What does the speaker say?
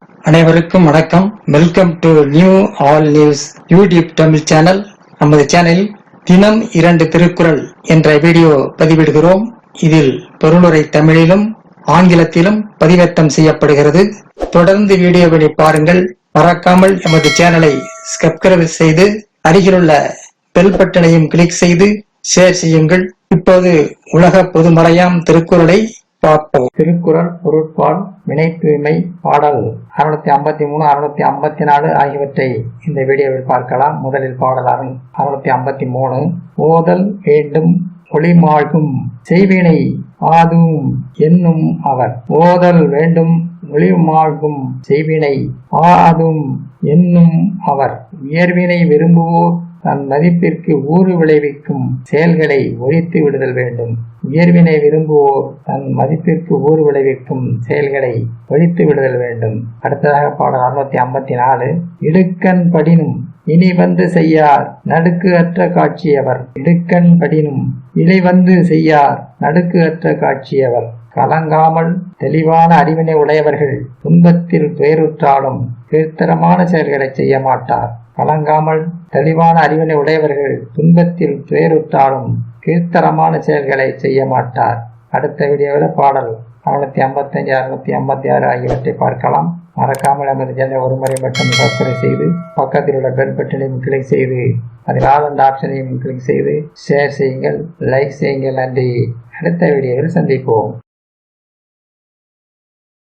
அனைவருக்கும் வணக்கம். Welcome to new all news YouTube Tamil channel. நமது சேனலில் தினம் 2 திருக்குறள் என்ற வீடியோ பதிவிடுகிறோம். இதில் பொருளுரை தமிழிலும் ஆங்கிலத்திலும் பதிவேற்றம் செய்யப்படுகிறது. தொடர்ந்து வீடியோவை பாருங்கள். மறக்காமல் எமது சேனலை சப்ஸ்கிரைப் செய்து அருகிலுள்ள பெல் பட்டனையும் கிளிக் செய்து ஷேர் செய்யுங்கள். இப்போது உலக பொதுமறையாம் திருக்குறளை பார்ப்போம். திருக்குறள் பொருட்பால் வினை தூய்மை பாடல் 653 654 ஆகியவற்றை இந்த வீடியோவில் பார்க்கலாம். முதலில் பாடல் 653. ஓதல் வேண்டும் ஒளிமாழ்கும் செய்வினை ஆதும் என்னும் அவர். ஓதல் வேண்டும் ஒளிமாழ்கும் செய்வினை ஆதும் என்னும் அவர். உயர்வினை விரும்புவோர் தன் மதிப்பிற்கு ஊறு விளைவிக்கும் செயல்களை ஒழித்து விடுதல் வேண்டும். உயர்வினை விரும்புவோர் தன் மதிப்பிற்கு ஊறு விளைவிக்கும் செயல்களை ஒழித்து விடுதல் வேண்டும். அடுத்ததாக பாடல் 654. இடுக்கண் படினும் இனி வந்து செய்யார் நடுக்கு அற்ற காட்சியவர். இடுக்கண் படினும் இலை வந்து செய்யார் நடுக்கு அற்ற காட்சியவர். கலங்காமல் தெளிவான அறிவினை உடையவர்கள் துன்பத்தில் துயருற்றாலும் கீழ்த்தரமான செயல்களை செய்ய மாட்டார். கலங்காமல் தெளிவான அறிவினை உடையவர்கள் துன்பத்தில் துயருற்றாலும் கீழ்த்தரமான செயல்களை செய்ய மாட்டார். அடுத்த வீடியோவில் பாடல் 655 656 ஆகியவற்றை பார்க்கலாம். மறக்காமல் நமது சேனலை ஒரு முறை மட்டும் சப்ஸ்கிரைப் செய்து பக்கத்தில் உள்ள பெல் பட்டனையும் கிளிக் செய்து அதில் ஆல் என்ற ஆப்ஷனையும் கிளிக் செய்து ஷேர் செய்யுங்கள், லைக் செய்யுங்கள். நன்றி. அடுத்த வீடியோவில் சந்திப்போம்.